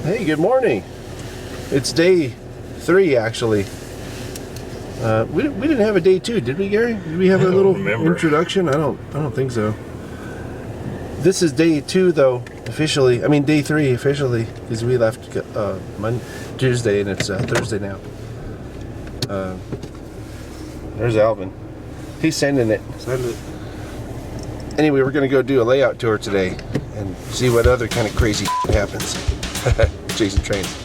Hey, good morning. It's day 3, actually. We didn't have a day 2, did we, Gary? Did we have a little introduction? I don't think so. This is day 2, though, officially. I mean, day 3 officially, because we left Tuesday and it's Thursday now. There's Alvin. He's sending it. Send it. Anyway, we're gonna go do a layout tour today and see what other kind of crazy happens. Chasing trains.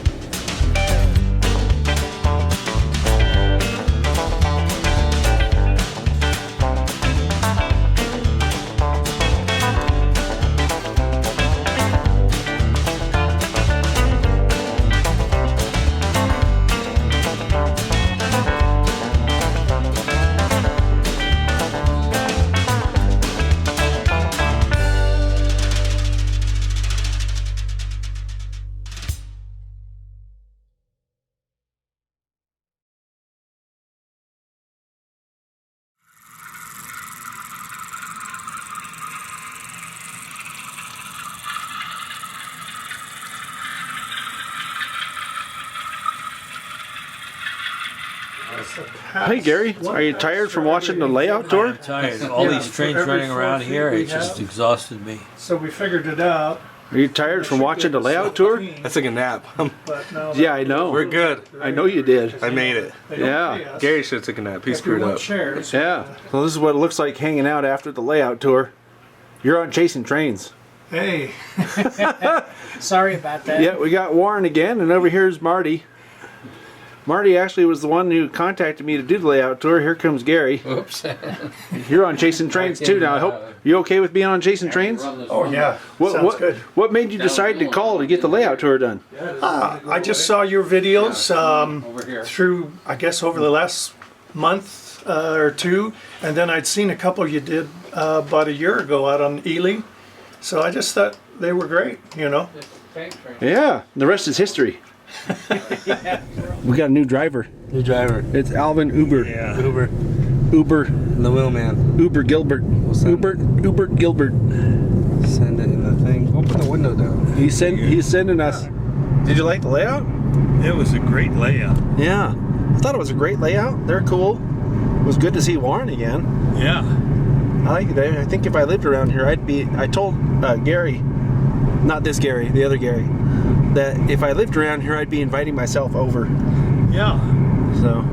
Hey Gary, are you tired from watching the layout tour? I'm tired. All these trains running around here, it just exhausted me. So we figured it out. Are you tired from watching the layout tour? I took a nap. Yeah, I know. We're good. I know you did. I made it. Yeah. Gary should have taken a nap. He screwed up. Yeah. So this is what it looks like hanging out after the layout tour. You're on Chasing Trains. Hey. Sorry about that. Yeah, we got Warren again, and over here is Marty. Marty actually was the one who contacted me to do the layout tour. Here comes Gary. Oops. You're on Chasing Trains too now. I hope you okay with being on Chasing Trains? Oh yeah. Sounds good. What made you decide to call to get the layout tour done? I just saw your videos through, I guess, over the last month or two, and then I'd seen a couple you did about a year ago out on Ely. So I just thought they were great, you know. Yeah, the rest is history. We got a new driver. New driver. It's Alvin Uber. Yeah. Uber. The wheelman. Uber Gilbert. Uber Gilbert. Send it in the thing. Open the window down. He's sending us. Did you like the layout? It was a great layout. Yeah. I thought it was a great layout. They're cool. It was good to see Warren again. Yeah. I like it. I think if I lived around here, I told Gary, not this Gary, the other Gary, that if I lived around here, I'd be inviting myself over. Yeah. So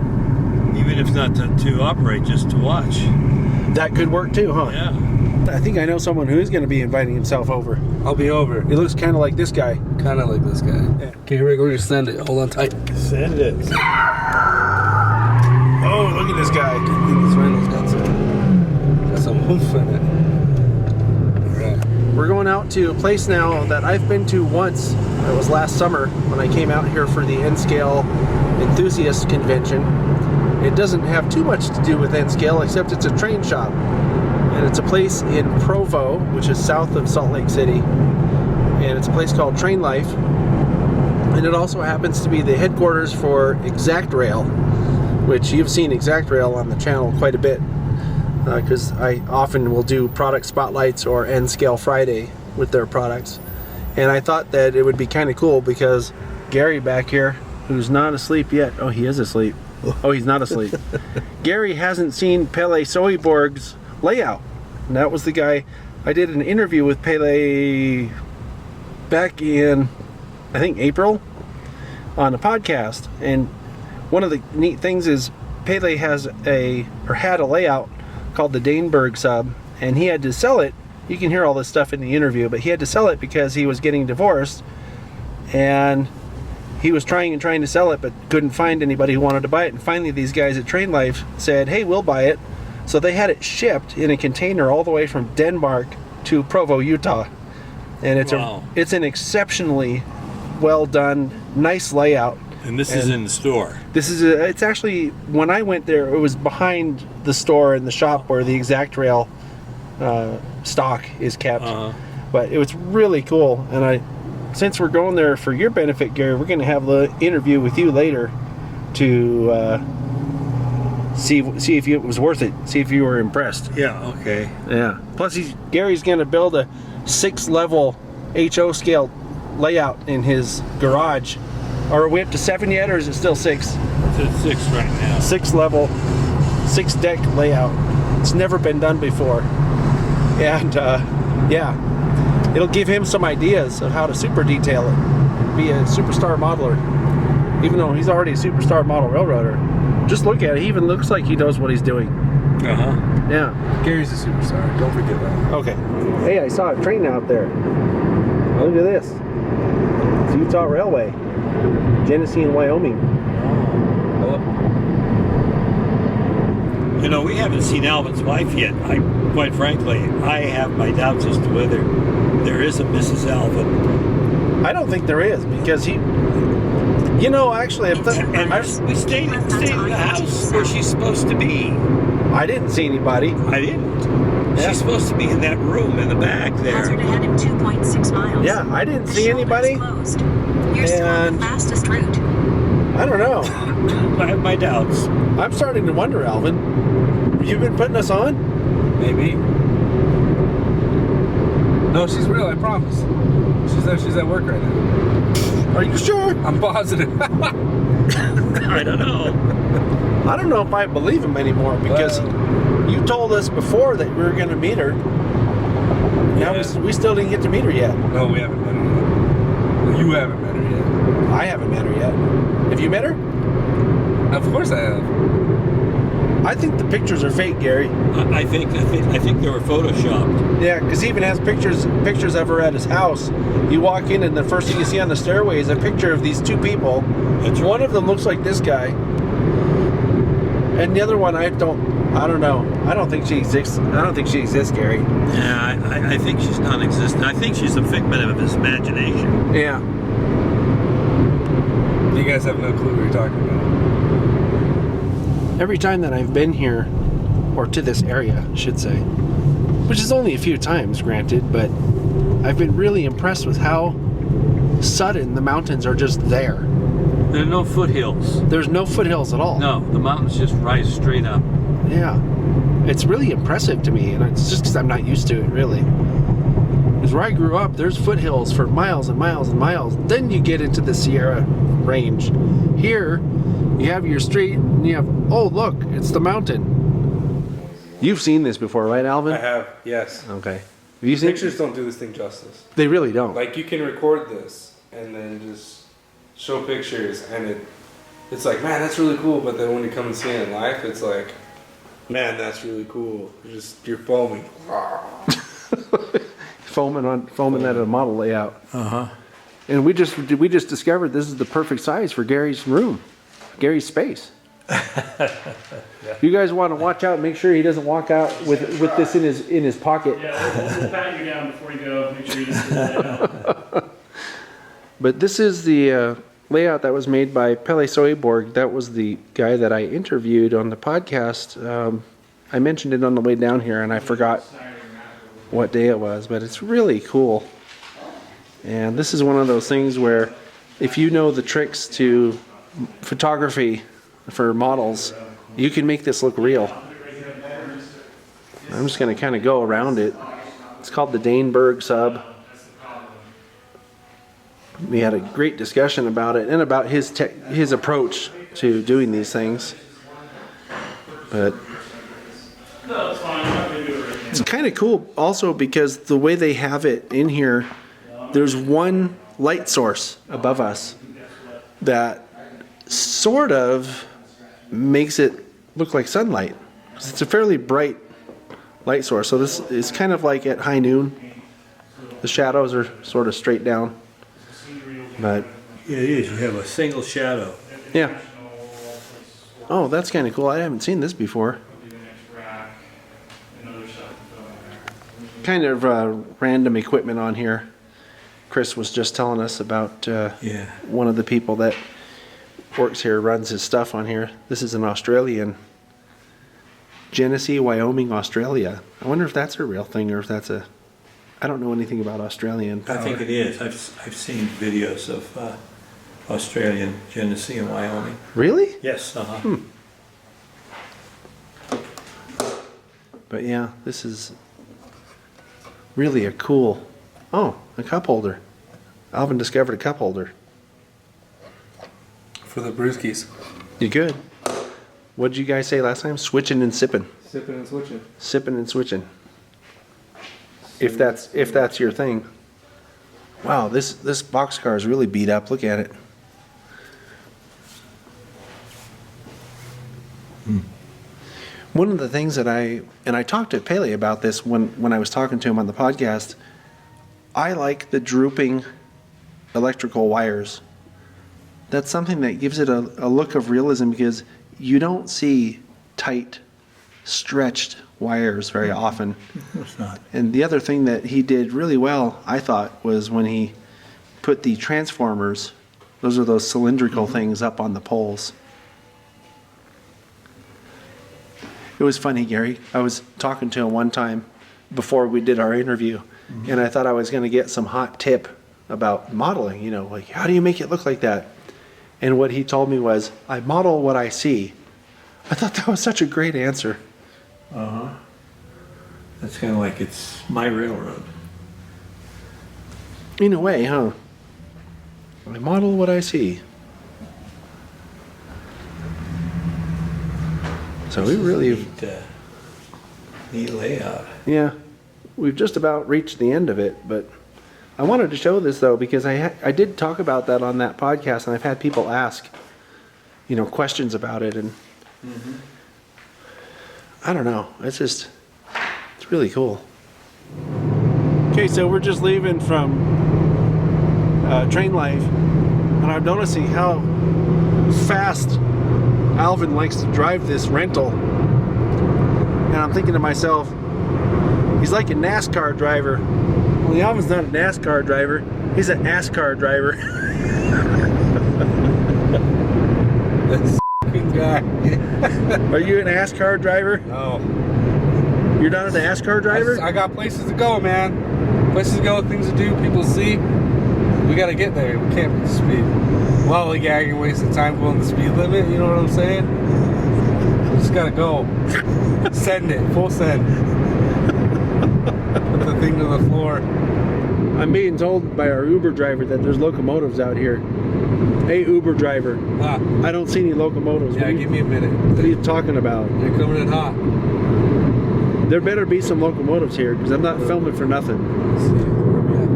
Even if not to operate, just to watch. that could work too, huh? Yeah. I think I know someone who is going to be inviting himself over. I'll be over. He looks kind of like this guy. Kind of like this guy. Yeah. Okay, here we go. We're going to send it. Hold on tight. Send it. Oh, look at this guy. This Randall's got some oomph in it. Alright. We're going out to a place now that I've been to once. It was last summer when I came out here for the N-Scale Enthusiast Convention. It doesn't have too much to do with N-Scale, except it's a train shop. And it's a place in Provo, which is south of Salt Lake City. And it's a place called Train Life. And it also happens to be the headquarters for Exact Rail, which you've seen Exact Rail on the channel quite a bit. Because I often will do product spotlights or N-Scale Friday with their products. And I thought that it would be kind of cool because Gary back here, who's not asleep yet. Oh, he is asleep. Oh, he's not asleep. Gary hasn't seen Pele Soyborg's layout. And that was the guy. I did an interview with Pele back in, I think, April on a podcast. And one of the neat things is Pele had a layout called the Daneberg sub, and he had to sell it. You can hear all this stuff in the interview, but he had to sell it because he was getting divorced, and he was trying to sell it, but couldn't find anybody who wanted to buy it. And finally, these guys at Train Life said, "Hey, we'll buy it." So they had it shipped in a container all the way from Denmark to Provo, Utah, and it's an exceptionally well done, nice layout. And this is in the store. It's actually, when I went there, it was behind the store in the shop where the Exact Rail stock is kept. But it was really cool. And since we're going there for your benefit, Gary, we're going to have the interview with you later to see if it was worth it. See if you were impressed. Yeah, okay. Yeah. Plus, Gary's going to build a 6-level HO scale layout in his garage. Are we up to 7 yet, or is it still 6? It's at 6 right now. 6 level, 6 deck layout. It's never been done before. And yeah, it'll give him some ideas of how to super detail it. Be a superstar modeler. Even though he's already a superstar model railroader. Just look at it, he even looks like he knows what he's doing. Uh-huh. Yeah. Gary's a superstar. Don't forget that. Okay. Hey, I saw a train out there. Look at this. It's Utah Railway. Genesee and Wyoming. You know, we haven't seen Alvins Wife yet. Quite frankly, I have my doubts as to whether there is a Mrs. Alvin. I don't think there is, because he... You know, actually, We stayed in the house where she's supposed to be. I didn't see anybody. I didn't. Yeah. She's supposed to be in that room in the back there. Hazard ahead in 2.6 miles. Yeah, I didn't The see shoulder is anybody. closed. You're still on And- the fastest route. I don't know. I have my doubts. I'm starting to wonder, Alvin. You've been putting us on? Maybe. No, she's real, I promise. She's at work right now. Are you sure? I'm positive. I don't know. I don't know if I believe him anymore, because you told us before that we were going to meet her. Now Yeah. we still didn't get to meet her yet. No, we haven't met her yet. You haven't met her yet. I haven't met her yet. Have you met her? Of course I have. I think the pictures are fake, Gary. I think they were photoshopped. Yeah, because he even has pictures of her at his house. You walk in, and the first thing you see on the stairway is a picture of these two people. That's One of them looks like this guy, and the other one I don't know. I don't think she exists. I don't think she exists, Gary. Yeah, I think she's non-existent. I think she's a figment of his imagination. Yeah. You guys have no clue what you're talking about. Every time that I've been here, or to this area, I should say, which is only a few times, granted, but I've been really impressed with how sudden the mountains are just there. There are no foothills. There's no foothills at all. No, the mountains just rise straight up. Yeah. It's really impressive to me, and it's just because I'm not used to it, really. Because where I grew up, there's foothills for miles and miles and miles. Then you get into the Sierra range. Here, you have your street, and you have, oh, look, it's the mountain. You've seen this before, right, Alvin? I have, yes. Okay. Have you seen? Pictures don't do this thing justice. They really don't. Like, you can record this and then just show pictures, and it's like, man, that's really cool. But then when you come and see it in life, it's like, man, that's really cool. You're foaming. foaming at a model layout. Uh-huh. And we just discovered this is the perfect size for Gary's room, Gary's space. You guys want to watch out. Make sure he doesn't walk out with this in his pocket. Yeah, we'll pat you down before you go. Make sure you just sit down. But this is the layout that was made by Pelle Soyborg. That was the guy that I interviewed on the podcast. I mentioned it on the way down here, and I forgot what day it was, but it's really cool. And this is one of those things where if you know the tricks to photography for models, you can make this look real. I'm just going to kind of go around it. It's called the Daneberg sub. We had a great discussion about it and about his approach to doing these things. But it's kind of cool also because the way they have it in here, there's one light source above us that sort of makes it look like sunlight. It's a fairly bright light source. So this is kind of like at high noon. The shadows are sort of straight down. But It is. You have a single shadow. yeah. Oh, that's kind of cool. I haven't seen this before. Kind of random equipment on here. Chris was just telling us about one of the people that works here, runs his stuff on here. This is an Australian, Genesee, Wyoming, Australia. I wonder if that's a real thing or if that's a... I don't know anything about Australian power. I think it is. I've seen videos of Australian, Genesee, and Wyoming. Really? Yes. Uh-huh. But yeah, this is really a cool... Oh, a cup holder. Alvin discovered a cup holder. For the brewskis. You good? What did you guys say last time? Switching and sipping. Sipping and switching. Sipping and switching. If that's your thing. Wow, this boxcar is really beat up. Look at it. One of the things that I talked to Pele about this when I was talking to him on the podcast, I like the drooping electrical wires. That's something that gives it a look of realism because you don't see tight, stretched wires very often. It's not. And the other thing that he did really well, I thought, was when he put the transformers, those are those cylindrical things up on the poles. It was funny, Gary. I was talking to him one time before we did our interview, and I thought I was going to get some hot tip about modeling, you know, like how do you make it look like that? And what he told me was, I model what I see. I thought that was such a great answer. Uh-huh. That's kind of like it's my railroad. In a way, huh? I model what I see. So we really, neat layout. yeah, we've just about reached the end of it, but I wanted to show this though because I did talk about that on that podcast, and I've had people ask, you know, questions about it, and I don't know, it's really cool. Okay, so we're just leaving from Train Life, and I'm noticing how fast Alvin likes to drive this rental, and I'm thinking to myself, he's like a NASCAR driver. Well, Alvin's not a NASCAR driver, he's an ASCAR driver. That's f***ing guy. Are you an ASCAR driver? No. You're not an ASCAR driver? I got places to go, man. Places to go, things to do, people to see. We gotta get there. We can't be the speed. Lollygagging, wasting time going the speed limit, you know what I'm saying? We just gotta go. Send it, full send. Put the thing to the floor. I'm being told by our Uber driver that there's locomotives out here. Hey, Uber driver, I don't see any locomotives. Yeah, give me a minute. What are you talking about? They're coming in hot. There better be some locomotives here because I'm not filming for nothing. Let's see, where are we at?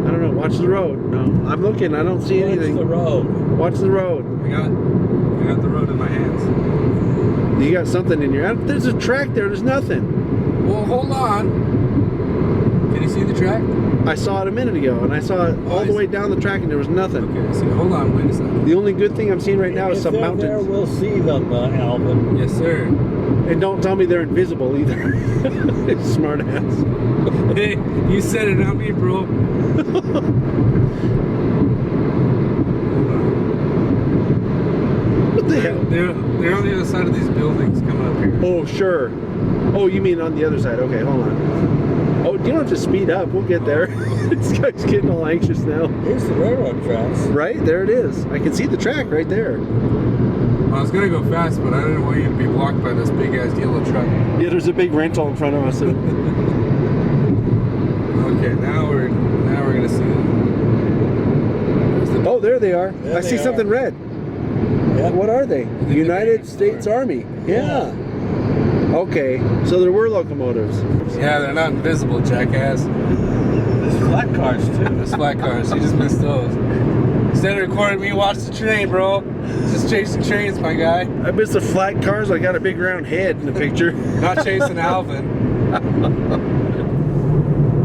I don't know. Watch the road. No, I'm looking. I don't see anything. Watch the road. Watch the road. I got the road in my hands. You got something in your. There's a track there. There's nothing. Well, hold on. Can you see the track? I saw it a minute ago, and I saw it all the way down the track, and there was nothing. Okay, so hold on, wait a second. The only good thing I'm seeing right now is If some they're mountains. there, we'll see them, Alvin. Yes, sir. And don't tell me they're invisible either. Smart ass. Hey, you said it, not me, bro. What the hell? They're on the other side of these buildings coming up here. Oh, sure. Oh, you mean on the other side? Okay, hold on. Oh, you don't have to speed up. We'll get there. This guy's getting all anxious now. Here's the railroad tracks. Right? There it is. I can see the track right there. I was gonna go fast, but I didn't want you to be blocked by this big ass yellow truck. Yeah, there's a big rental in front of us. Okay, now we're gonna see it. Oh, there they are. There I they see are. something red. Yep. What are they? United States Army. Yeah. Okay, so there were locomotives. Yeah, they're not invisible, jackass. There's flat cars, too. There's flat cars. You just missed those. Instead of recording me, watch the train, bro. Just chasing trains, my guy. I missed the flat cars. I got a big round head in the picture. Not chasing Alvin.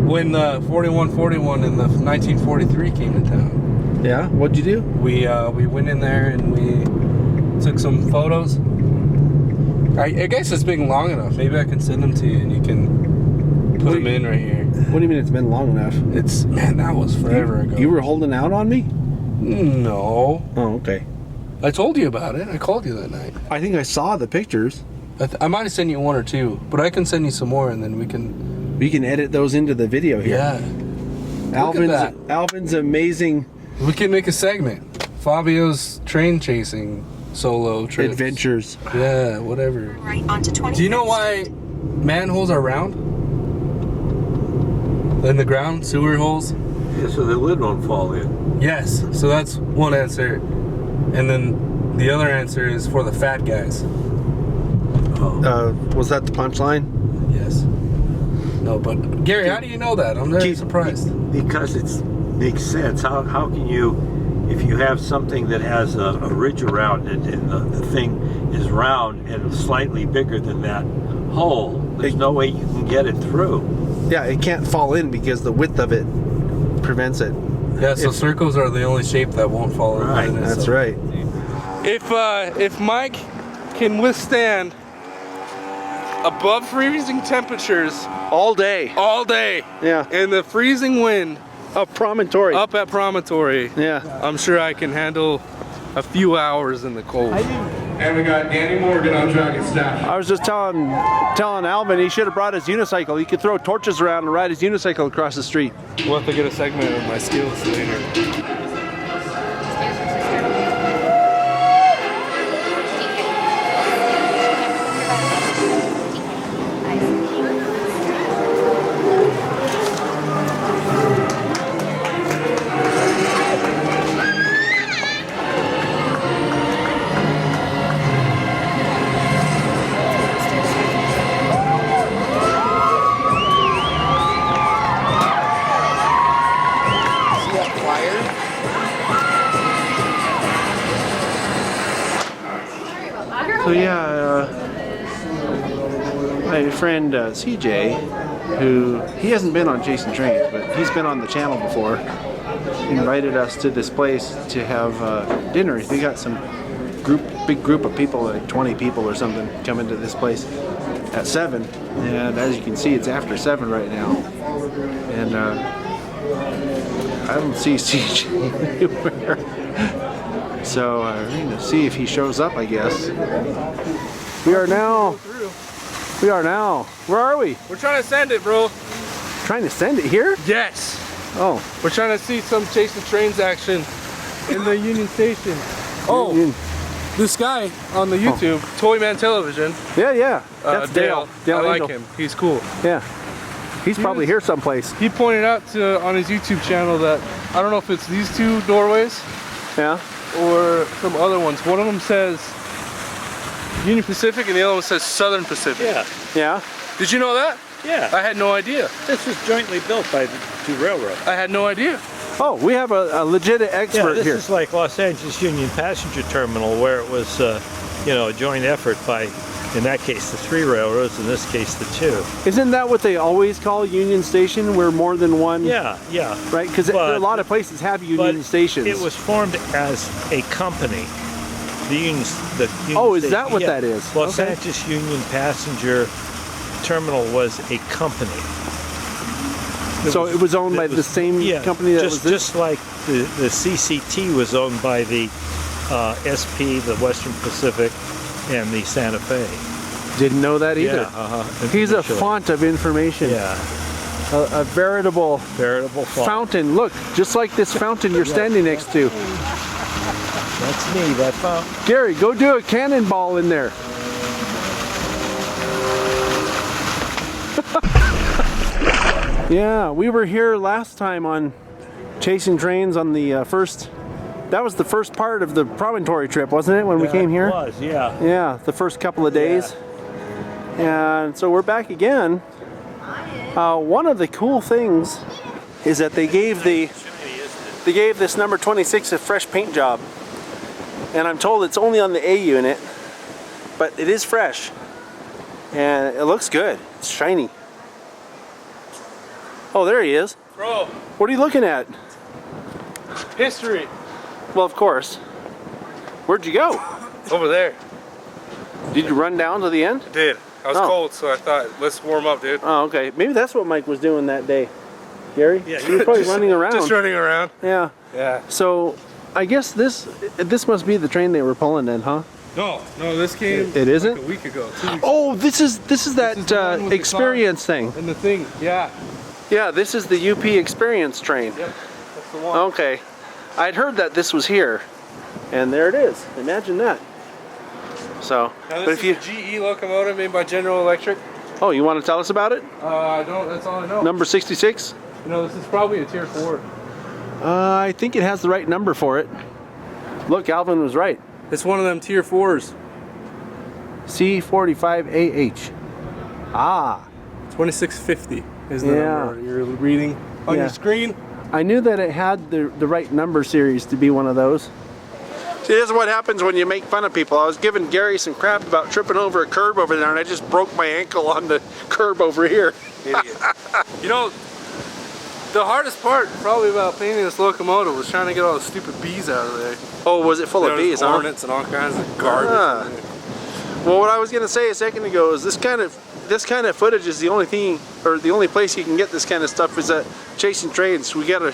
When 4141 in the 1943 came to town, Yeah, what'd you do? we went in there and we took some photos. I guess it's been long enough. Maybe I can send them to you and you can put them in right here. What do you mean it's been long enough? Man, that was forever ago. You were holding out on me? No. Oh, okay. I told you about it. I called you that night. I think I saw the pictures. I might have sent you one or two, but I can send you some more and then we can... We can edit those into the video here. Yeah. Look at that. Alvin's amazing We can make a segment. Fabio's train chasing solo trips. adventures. Yeah, whatever. Right onto 20. Do you know why manholes are round? In the ground, sewer holes? Yeah, so the lid won't fall in. Yes, so that's one answer. And then the other answer is for the fat guys. Was that the punchline? Yes. No, but Gary, how do you know that? I'm very surprised. Because it makes sense. How can you, if you have something that has a ridge around it and the thing is round and slightly bigger than that hole, there's no way you can get it through. Yeah, it can't fall in because the width of it prevents it. Yeah, so circles are the only shape that won't fall in. Right, That's right. If Mike can withstand above freezing temperatures All day. yeah, and the freezing wind Up Promontory. up at Promontory, Yeah. I'm sure I can handle a few hours in the cold. And we got Danny Morgan on Dragon staff. I was just telling Alvin he should have brought his unicycle. He could throw torches around and ride his unicycle across the street. We'll have to get a segment of my skills later. So yeah, my friend CJ, who he hasn't been on Chasing Trains, but he's been on the channel before, invited us to this place to have dinner. We got some big group of people, like 20 people or something, coming to this place at 7, and as you can see, it's after 7 right now, and I don't see CJ anywhere. So we're going to see if he shows up, I guess. We are now, where are we? We're trying to send it, bro. Trying to send it here? Yes. Oh. We're trying to see some Chasing Trains action in the Union Station. Oh, this guy on the YouTube, Toy Man Television. Yeah. That's Dale. I like Angel. him. He's cool. Yeah. He's probably here someplace. He pointed out on his YouTube channel that, I don't know if it's these two doorways Yeah. or some other ones. One of them says Union Pacific and the other one says Southern Pacific. Yeah, Yeah. Did you know that? yeah. I had no idea. This was jointly built by the two railroads. I had no idea. Oh, we have a legit Yeah, expert this here. is like Los Angeles Union Passenger Terminal, where it was, a joint effort by, in that case, the three railroads, in this case, the two. Isn't that what they always call Union Station, where more than one? Yeah. Right? Because a lot of places have Union Stations. It was formed as a company. The Union Oh, is Station- that what yeah. that is? Los Okay. Angeles Union Passenger Terminal was a company. So it was owned by the same company that was this? just like the CCT was owned by the SP, the Western Pacific, and the Santa Fe. Didn't know that either. Yeah, He's a initially. font of information. Yeah, A veritable font. fountain. Look, just like this fountain you're standing next to. That's me, that fountain. Gary, go do a cannonball in there. Yeah, we were here last time on Chasing Trains on the first. That was the first part of the Promontory trip, wasn't it, when we came here? It was, yeah. Yeah, the first couple of days. And so we're back again. One of the cool things is that they gave this number 26 a fresh paint job. And I'm told it's only on the A unit, but it is fresh. And it looks good. It's shiny. Oh, there he is. Bro, What are you looking at? history. Well, of course. Where'd you go? Over there. Did you run down to the end? Did. I was Oh. cold, so I thought, let's warm up, dude. Oh, okay. Maybe that's what Mike was doing that day. Gary? Yeah, He was probably running around. Just running around. Yeah. Yeah. So, I guess this must be the train they were pulling then, huh? No, this came It isn't? like a week ago, 2 weeks ago. Oh, this is that This is the one with the experience thing. And the thing, yeah. Yeah, this is the UP experience train. Yep, that's the one. Okay. I'd heard that this was here. And there it is. Imagine that. So, Now but this if you is a GE locomotive made by General Electric. Oh, you want to tell us about it? I don't, that's all I know. Number 66? This is probably a tier 4. I think it has the right number for it. Look, Alvin was right. It's one of them tier 4s. C45AH. Ah. 2650 is the Yeah. number you're reading on Yeah. your screen. I knew that it had the right number series to be one of those. See, this is what happens when you make fun of people. I was giving Gary some crap about tripping over a curb over there, and I just broke my ankle on the curb over here. Idiot. You know, the hardest part probably about painting this locomotive was trying to get all the stupid bees out of there. Oh, was it full of bees, huh? Hornets and all kinds of garbage. Ah. Well, what I was gonna say a second ago is this kind of footage is the only thing, or the only place you can get this kind of stuff is at Chasing Trains. We got a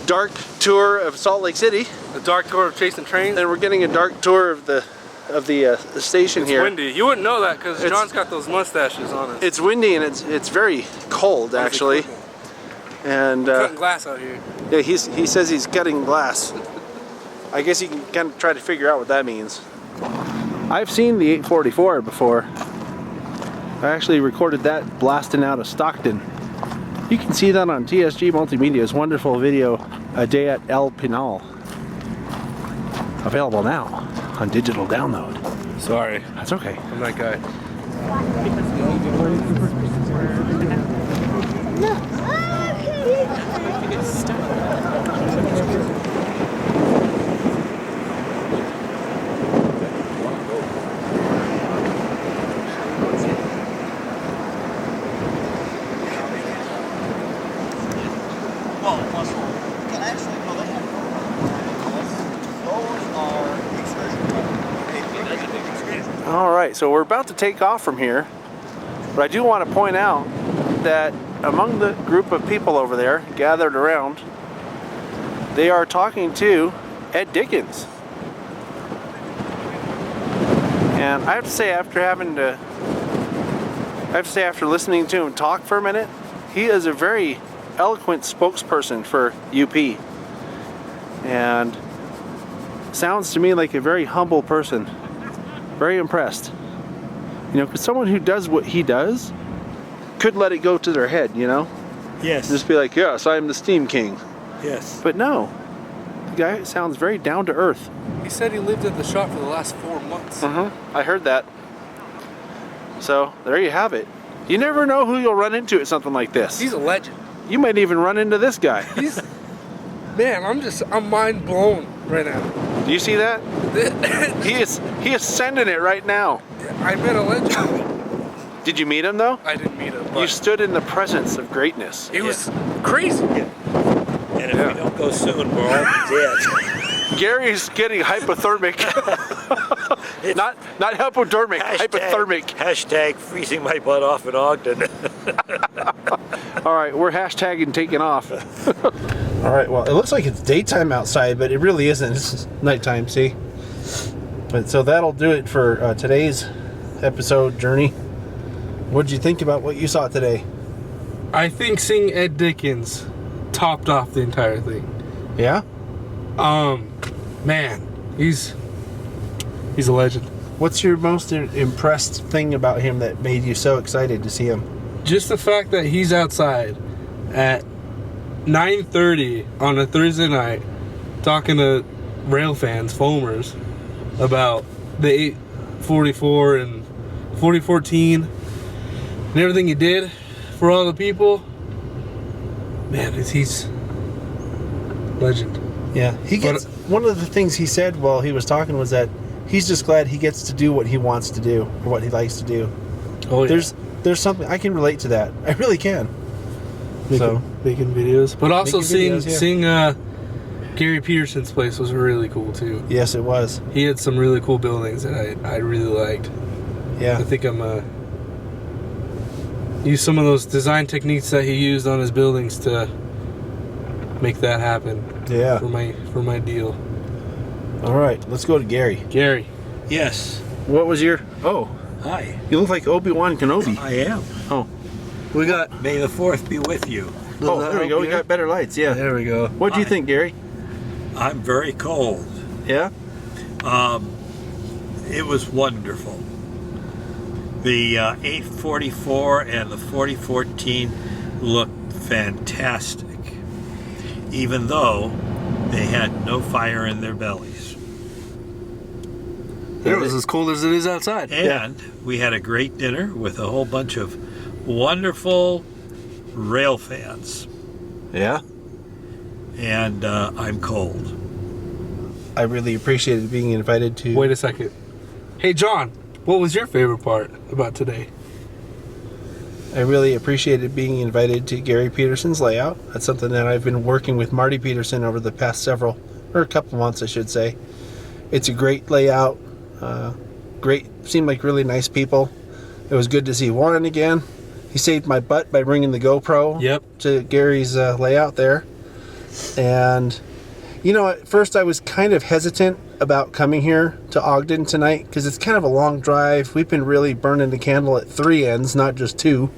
dark tour of Salt Lake City, A dark tour of Chasing Trains. and we're getting a dark tour of the station It's here. windy. You wouldn't know that because It's- John's got those mustaches on us. It's windy and it's very cold actually, and Cutting glass out here. yeah, he says he's cutting glass. I guess you can kind of try to figure out what that means. I've seen the 844 before. I actually recorded that blasting out of Stockton. You can see that on TSG Multimedia's wonderful video, A Day at El Pinal. Available now on digital download. Sorry, That's okay. I'm that guy. All right, so we're about to take off from here, but I do want to point out that among the group of people over there gathered around, they are talking to Ed Dickens. And I have to say, after listening to him talk for a minute, he is a very eloquent spokesperson for UP. And sounds to me like a very humble person. Very impressed. You know, because someone who does what he does could let it go to their head, you know? Yes. Just be like, yes, I'm the Steam King. Yes. But no. The guy sounds very down to earth. He said he lived at the shop for the last 4 months. I heard that. So, there you have it. You never know who you'll run into at something like this. He's a legend. You might even run into this guy. He's, man, I'm mind blown right now. Do you see that? He is sending it right now. I met a legend. Did you meet him though? I didn't meet him, You but stood in the presence of greatness. it was crazy. And if we don't go soon, we're all dead. Gary's getting hypothermic. not hypodermic, hypothermic. Hashtag freezing my butt off in Ogden. All right, we're hashtagging taking off. All right, well, it looks like it's daytime outside, but it really isn't. It's nighttime, see? But so that'll do it for today's episode journey. What did you think about what you saw today? I think seeing Ed Dickens topped off the entire thing. Yeah? Man, he's a legend. What's your most impressed thing about him that made you so excited to see him? Just the fact that he's outside at 9:30 on a Thursday night talking to rail fans, foamers, about the 844 and 4014 and everything he did for all the people. Man, he's legend. Yeah, he gets. One of the things he said while he was talking was that he's just glad he gets to do what he wants to do or what he likes to do. Oh yeah. There's something I can relate to that. I really can. Making videos, but also Making videos, yeah. seeing Gary Peterson's place was really cool too. Yes, it was. He had some really cool buildings that I really liked. Yeah. I think I'm use some of those design techniques that he used on his buildings to make that happen. Yeah. For my deal. All right, let's go to Gary. Gary. Yes. What was your? Oh, Hi. you look like Obi-Wan Kenobi. I am. Oh, we got. May the 4th be with you. Oh, there we go. We got better lights. Yeah. There we go. What do you Hi. think, Gary? I'm very cold. Yeah. It was wonderful. The 844 and the 4014 looked fantastic. Even though They had no fire in their bellies. It was as cold as it is outside. And we had a great dinner with a whole bunch of wonderful rail fans. Yeah. And I'm cold. I really appreciated being invited to... Wait a second. Hey, John, what was your favorite part about today? I really appreciated being invited to Gary Peterson's layout. That's something that I've been working with Marty Peterson over the past a couple months, I should say. It's a great layout. Seemed like really nice people. It was good to see Warren again. He saved my butt by bringing the GoPro to Gary's layout there. And, you know, at first I was kind of hesitant about coming here to Ogden tonight because it's kind of a long drive. We've been really burning the candle at 3 ends, not just 2.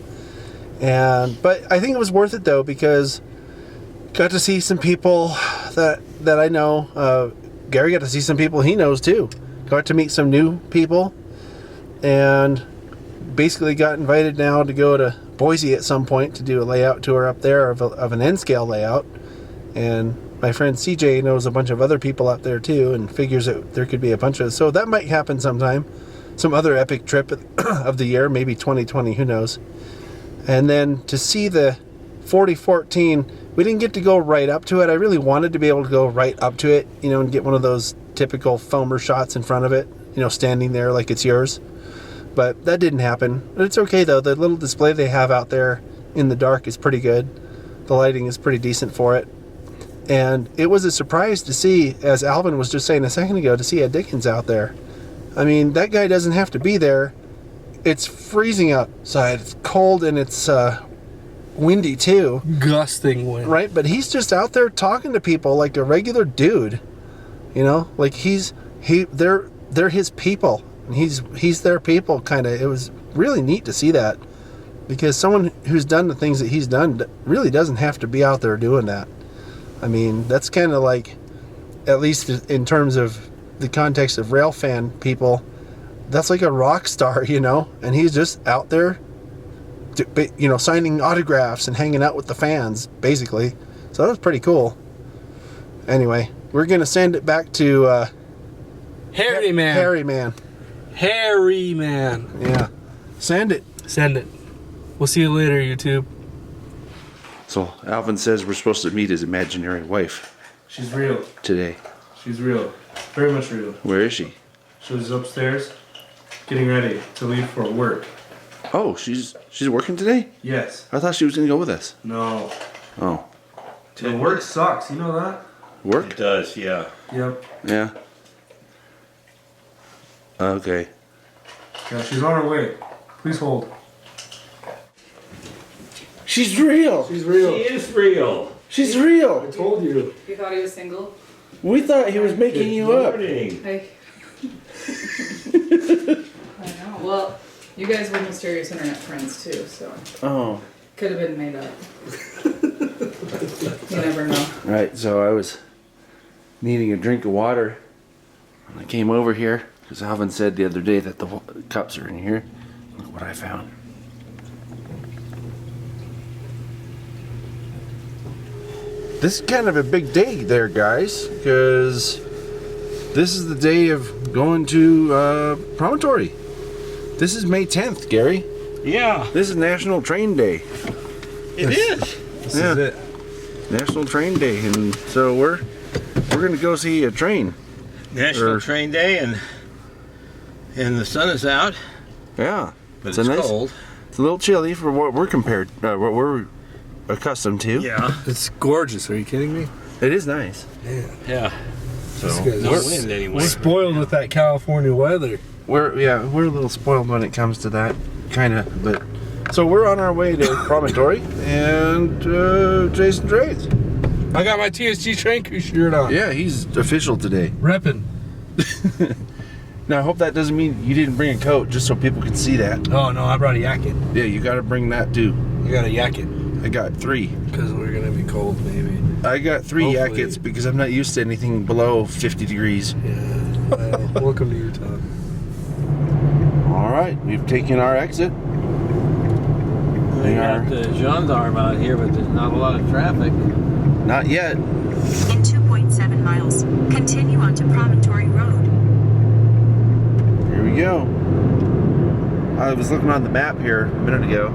But I think it was worth it though, because got to see some people that I know. Gary got to see some people he knows too. Got to meet some new people, and basically got invited now to go to Boise at some point to do a layout tour up there of an N-scale layout. And my friend CJ knows a bunch of other people up there too, and figures that there could be a bunch of, so that might happen sometime. Some other epic trip of the year, maybe 2020, who knows. And then to see the 4014, we didn't get to go right up to it. I really wanted to be able to go right up to it, you know, and get one of those typical foamer shots in front of it, you know, standing there like it's yours. But that didn't happen. But it's okay though. The little display they have out there in the dark is pretty good. The lighting is pretty decent for it. And it was a surprise to see, as Alvin was just saying a second ago, to see Ed Dickens out there. I mean, that guy doesn't have to be there. It's freezing outside. It's cold and it's windy too. Gusting wind. Right? But he's just out there talking to people like a regular dude. You know? Like they're his people. And he's their people, kind of. It was really neat to see that. Because someone who's done the things that he's done really doesn't have to be out there doing that. I mean, that's kind of like, at least in terms of the context of rail fan people, that's like a rock star, you know? And he's just out there, you know, signing autographs and hanging out with the fans, basically. So that was pretty cool. Anyway, we're going to send it back to... Harry Man. Harry Man. Harry Man. Yeah. Send it. Send it. We'll see you later, YouTube. So Alvin says we're supposed to meet his imaginary wife She's real. today. She's real. Very much real. Where is she? She was upstairs getting ready to leave for work. Oh, she's working today? Yes. I thought she was gonna go with us. No. Oh, The work sucks. You know that? work? It does, yeah. Yep. Yeah. Okay. Yeah, she's on her way. Please hold. She's real. She's real. She is real. She's real. I told you. You thought he was single? We thought he was making you up. Morning. Hey. I know. Well, you guys were mysterious internet friends too, so Oh. could have been made up. You never know. Right, so I was needing a drink of water. And I came over here because Alvin said the other day that the cups are in here. Look what I found. This is kind of a big day there, guys, because this is the day of going to Promontory. This is May 10th, Gary. Yeah, This is National Train Day. it is. This is it. National Train Day, and so we're gonna go see a train. National Train Day, and the sun is out, Yeah, but a it's nice, cold. It's a little chilly for what we're accustomed to. Yeah, It's gorgeous. Are you kidding me? It is nice. yeah. So This no guy's- wind anyway. We're spoiled with that California weather. We're a little spoiled when it comes to that, kind of. But so we're on our way to Promontory and Jason trades. I got my TSG train crew shirt on. Yeah, he's official today. Reppin'. Now I hope that doesn't mean you didn't bring a coat, just so people can see that. Oh no, I brought a jacket. Yeah, you got to bring that too. You got a jacket I got 3. because we're gonna be cold, maybe. I got 3 Hopefully. jackets because I'm not used to anything below 50 degrees. Yeah. Well, welcome to Utah. All right, we've taken our exit. We got the gendarme out here, but there's not a lot of traffic. Not yet. In 2.7 miles. Continue onto Promontory Road. Here we go. I was looking on the map here a minute ago.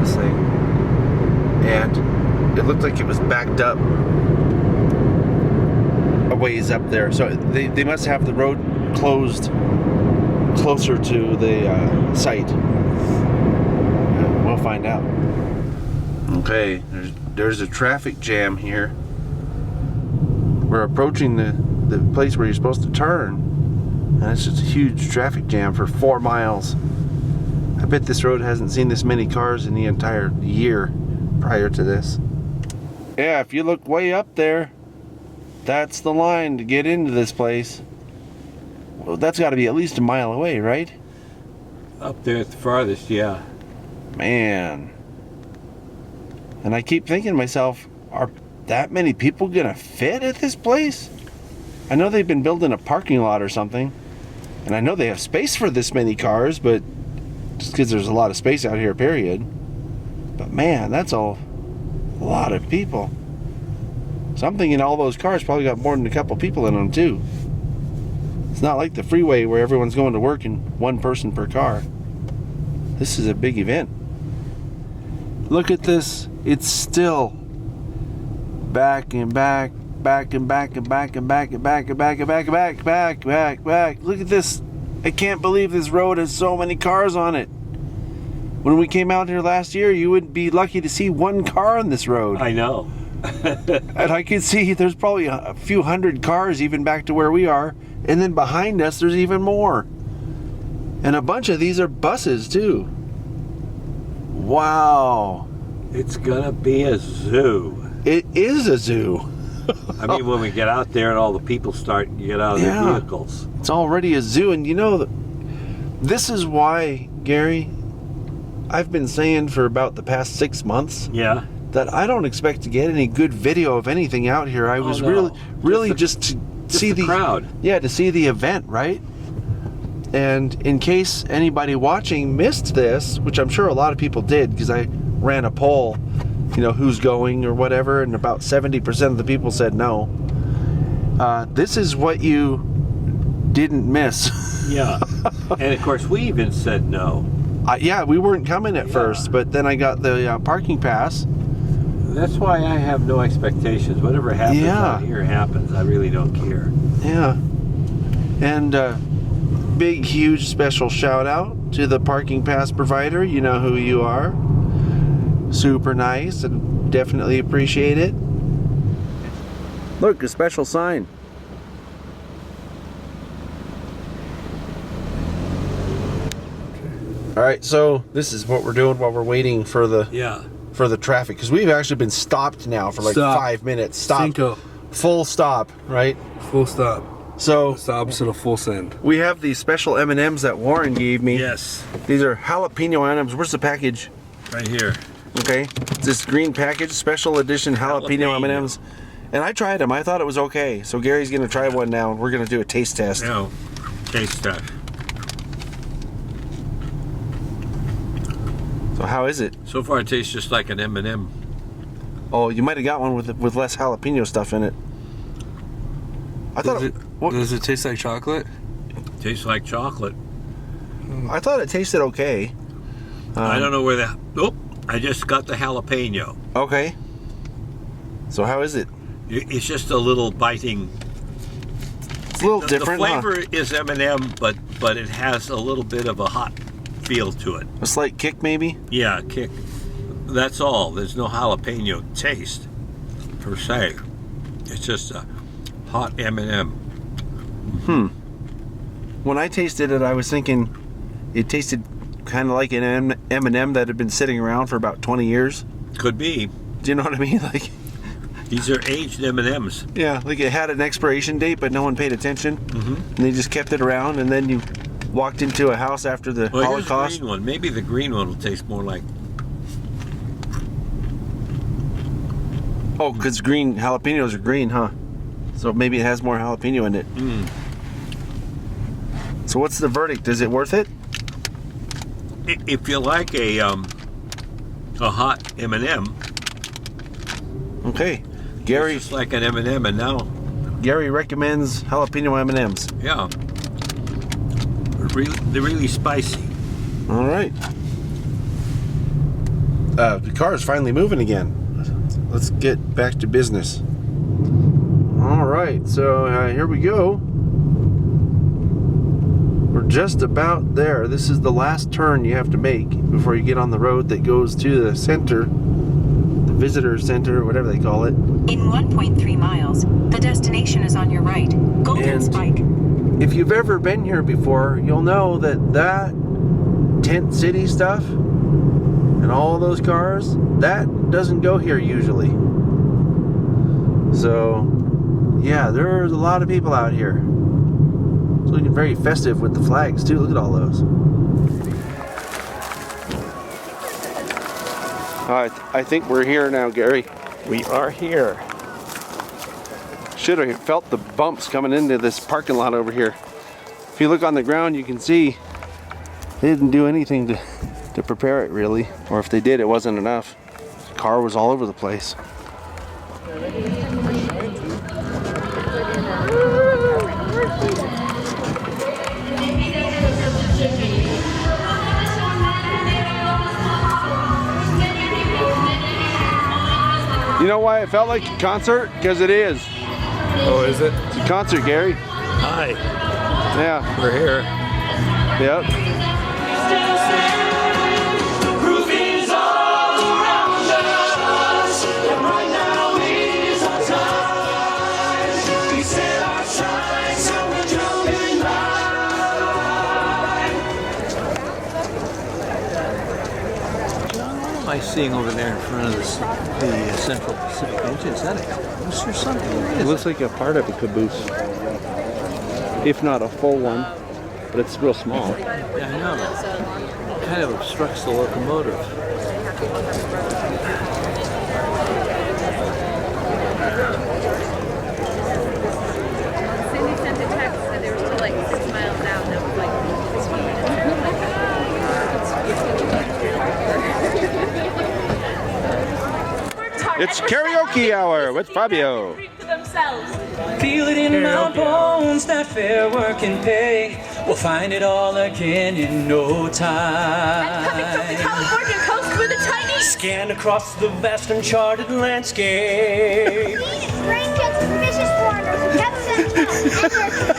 This thing. And it looked like it was backed up a ways up there. So they must have the road closed closer to the site. We'll find out. Okay, there's a traffic jam here. We're approaching the place where you're supposed to turn, and it's just a huge traffic jam for 4 miles. I bet this road hasn't seen this many cars in the entire year prior to this. Yeah, if you look way up there, that's the line to get into this place. Well, that's got to be at least a mile away, right? Up there at the farthest, yeah. Man. And I keep thinking to myself, are that many people gonna fit at this place? I know they've been building a parking lot or something, and I know they have space for this many cars, but just because there's a lot of space out here, period. But man, that's a lot of people. So I'm thinking all those cars probably got more than a couple people in them too. It's not like the freeway where everyone's going to work and one person per car. This is a big event. Look at this. It's still back and back, back and back and back and back and back and back and back and back, back, back, back. Look at this. I can't believe this road has so many cars on it. When we came out here last year, you would be lucky to see one car on this road. I know. And I could see there's probably a few hundred cars even back to where we are. And then behind us, there's even more. And a bunch of these are buses too. Wow. It's gonna be a zoo. It is a zoo. I mean, when we get out there and all the people start to get out of their vehicles. It's already a zoo. And you know, this is why, Gary, I've been saying for about the past 6 months that I don't expect to get any good video of anything out here. I was really just to see the crowd. Yeah, to see the event, right? And in case anybody watching missed this, which I'm sure a lot of people did, because I ran a poll, you know, who's going or whatever, and about 70% of the people said no. This is what you didn't miss. Yeah. And of course, we even said no. Yeah, we weren't coming at first, but then I got the parking pass. That's why I have no expectations. Whatever happens out here happens. I really don't care. Yeah. And big, huge, special shout out to the parking pass provider. You know who you are. Super nice and definitely appreciate it. Look, a special sign. All right, so this is what we're doing while we're waiting for the traffic, because we've actually been stopped now for like 5 minutes. Stop. Full stop, right? Full stop. So it's the opposite of full send. We have these special M&Ms that Warren gave me. Yes. These are jalapeno M&Ms. Where's the package? Right here. Okay. It's this green package, special edition jalapeno M&Ms. And I tried them. I thought it was okay. So Gary's going to try one now, and we're going to do a taste test. No. Taste test. So how is it? So far, it tastes just like an M&M. Oh, you might have got one with less jalapeno stuff in it. Does it taste like chocolate? Tastes like chocolate. I thought it tasted okay. I don't know where the... Oh, I just got the jalapeno. Okay. So how is it? It's just a little biting. It's a little different. The flavor is M&M, but it has a little bit of a hot feel to it. A slight kick, maybe? Yeah, kick. That's all. There's no jalapeno taste, per se. It's just a hot M&M. When I tasted it, I was thinking it tasted kind of like an M&M that had been sitting around for about 20 years. Could be. Do you know what I mean? Like, these are aged M&Ms. Yeah, like it had an expiration date, but no one paid attention. And they just kept it around, and then you walked into a house after the Holocaust. Here's the green one. Maybe the green one will taste more like... Oh, because green jalapenos are green, huh? So maybe it has more jalapeno in it. So what's the verdict? Is it worth it? If you like a hot M&M, okay, Gary. It's just like an M&M, and now Gary recommends jalapeno M&Ms. Yeah. They're really spicy. All right. The car is finally moving again. Let's get back to business. All right, so here we go. We're just about there. This is the last turn you have to make before you get on the road that goes to the center, the visitor center, whatever they call it. In 1.3 miles, the destination is on your right. Golden And Spike. if you've ever been here before, you'll know that tent city stuff and all those cars, that doesn't go here usually. So, yeah, there's a lot of people out here. It's looking very festive with the flags too. Look at all those. I think we're here now, Gary. We are here. Should have felt the bumps coming into this parking lot over here. If you look on the ground, you can see they didn't do anything to prepare it really, or if they did, it wasn't enough. The car was all over the place. You know why it felt like a concert? Because it is. Oh, is it? It's a concert, Gary. Hi. Yeah. We're here. Yep. What am I seeing over there in front of the Central Pacific Engine? Is that a caboose or something? It looks like a part of a caboose. If not a full one, but it's real small. Yeah, I know. It kind of obstructs the locomotive. Cindy sent a text that they were still like 6 miles out. That was like 6 It's karaoke hour with Fabio. Feel it in my bones that fair work can pay. We'll find it all again in no time. I'm coming from the California coast with a Chinese. Scan across the vast uncharted landscape.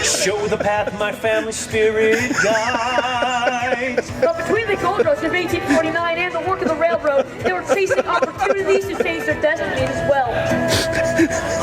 Show the path my family spirit guides. But between the gold rush of 1849 and the work of the railroad, they were facing opportunities to change their destinies as well.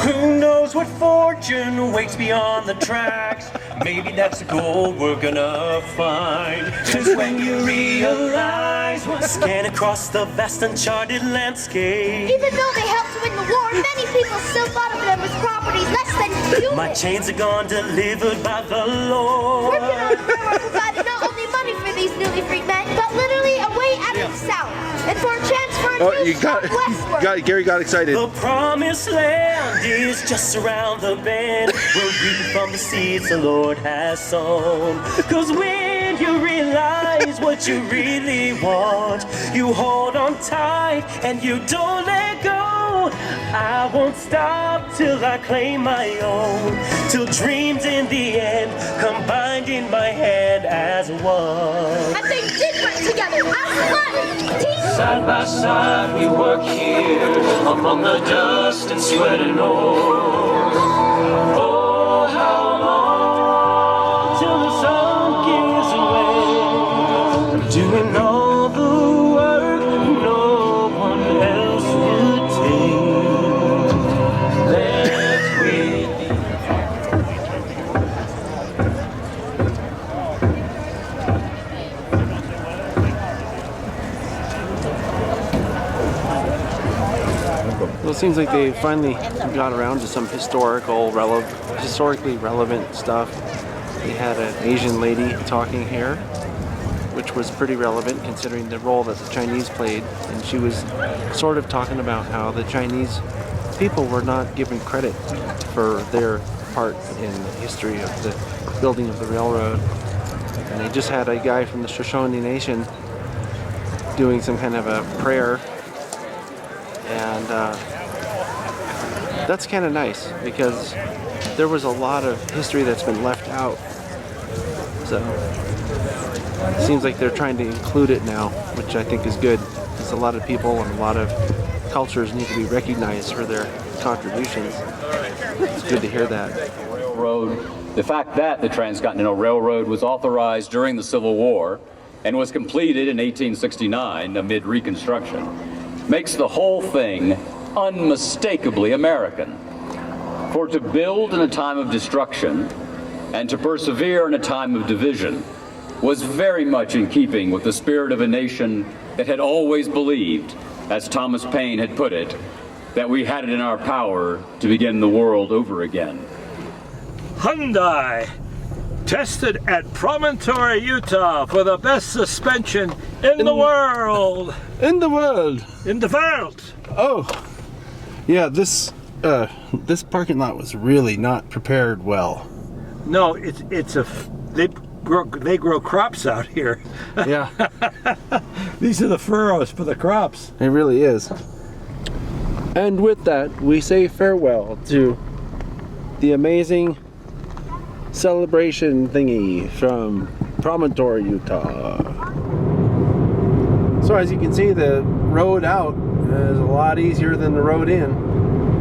Who knows what fortune waits beyond the tracks? Maybe that's the gold we're gonna find. 'Cause when you realize, scan across the vast uncharted landscape. Even though they helped win the war, many people still thought of them as properties less than human. My chains are gone, delivered by the Lord. Working on the railroad provided not only money for these newly freed men, but literally a way out of the South. And for a chance for a new start westward. Gary got excited. The promised land is just around the bend. We're reaping from the seeds the Lord has sown. 'Cause when you realize what you really want, you hold on tight and you don't let go. I won't stop till I claim my own, till dreams in the end combined in my hand as one. And they did work together as one team. Side by side we work here among the dust and sweat and ore. Oh, how long till the sun gives away, doing all the work no one else would take. Let's wait. Well, it seems like they finally got around to some historically relevant stuff. They had an Asian lady talking here, which was pretty relevant considering the role that the Chinese played. And she was sort of talking about how the Chinese people were not given credit for their part in the history of the building of the railroad. And they just had a guy from the Shoshone Nation doing some kind of a prayer. And that's kind of nice because there was a lot of history that's been left out. So it seems like they're trying to include it now, which I think is good. Because a lot of people and a lot of cultures need to be recognized for their contributions. It's good to hear that. The fact that the Transcontinental Railroad was authorized during the Civil War and was completed in 1869 amid Reconstruction makes the whole thing unmistakably American. For to build in a time of destruction and to persevere in a time of division was very much in keeping with the spirit of a nation that had always believed, as Thomas Paine had put it, that we had it in our power to begin the world over again. Hyundai, tested at Promontory, Utah for the best suspension in the world. In the world. In the world. Oh, yeah. This parking lot was really not prepared well. No, they grow crops out here. Yeah. These are the furrows for the crops. It really is. And with that, we say farewell to the amazing celebration thingy from Promontory, Utah. So as you can see, the road out is a lot easier than the road in.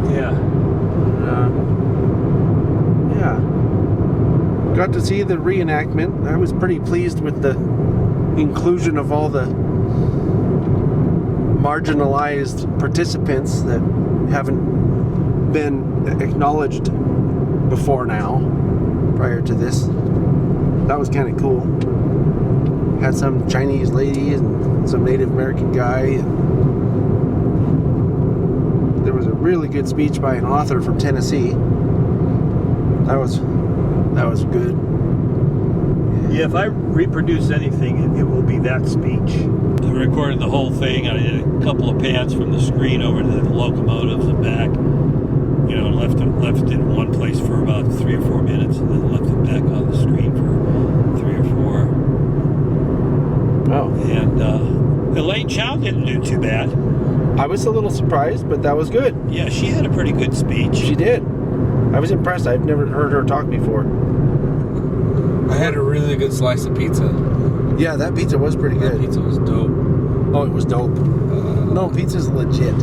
Yeah. Yeah. Got to see the reenactment. I was pretty pleased with the inclusion of all the marginalized participants that haven't been acknowledged before now, prior to this. That was kind of cool. Had some Chinese lady and some Native American guy. And there was a really good speech by an author from Tennessee. That was good. Yeah, if I reproduce anything, it will be that speech. I recorded the whole thing. I did a couple of pans from the screen over to the locomotives and back. You know, left it in one place for about 3 or 4 minutes, and then left it back on the screen for 3 or 4. Oh. And Elaine Chow didn't do too bad. I was a little surprised, but that was good. Yeah, she had a pretty good speech. She did. I was impressed. I've never heard her talk before. I had a really good slice of pizza. Yeah, that pizza was pretty good. That pizza was dope. Oh, it was dope. No, pizza's legit.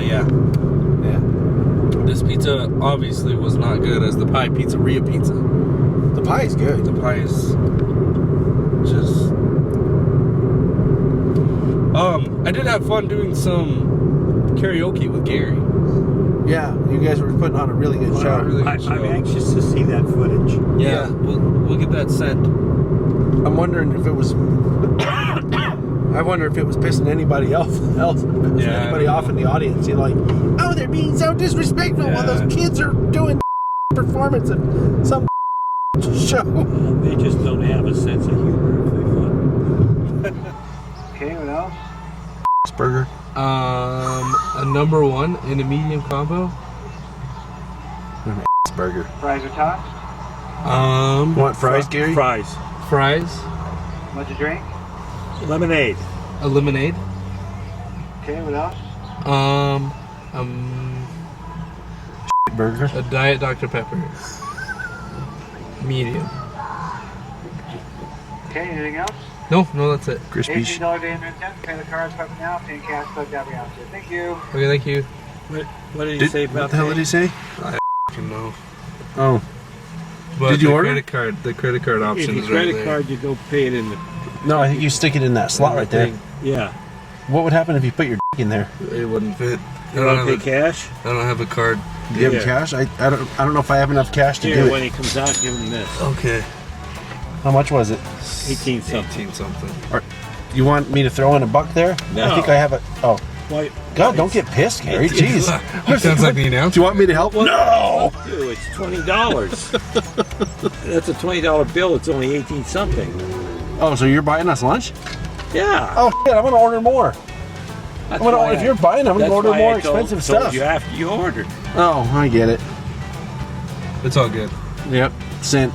Yeah. This pizza obviously was not good as the pie pizzeria pizza. The pie is good. The pie is just... I did have fun doing some karaoke with Gary. Yeah, you guys were putting on a really good show. I'm anxious to see that footage. Yeah. We'll get that sent. I'm wondering if it was... I wonder if it was pissing anybody else. Anybody off in the audience. You're like, oh, they're being so disrespectful while those kids are doing performance of some show. They just don't have a sense of humor if they fun. Okay, what else? Burger. A number 1 in a medium combo. Burger. Fries or tossed? Want fries, Gary? Fries. What'd you drink? Lemonade. A lemonade. Okay, what else? Burger. A Diet Dr. Pepper. Medium. Okay, anything else? No, that's it. Crispy. $18.10. Pay the cards probably now. Paying cash, plug down the opposite. Thank you. Okay, thank you. What did he say about What the hell did he say? I don't know. Oh. But Did you order? The credit card option If is your right credit there. card, you go pay it in the... No, I think you stick it in that slot right there. Yeah. What would happen if you put your in there? It wouldn't fit. You want to pay cash? I don't have a card. Do you have cash? I don't know if I have enough cash to do when it. he comes out, give him this. Okay. How much was it? 18 something. 18 something. You want me to throw in a buck there? No. I think I have a... Oh. Why? God, don't get pissed, Gary. Jeez. Sounds like the announcement. Do you want me to help? No! Dude, it's $20. That's a $20 bill. It's only 18 something. Oh, so you're buying us lunch? Yeah. Oh, shit, I'm going to order more. If you're buying, I'm going to order more expensive stuff. Told you after you ordered. Oh, I get it. It's all good. Yep. Sent.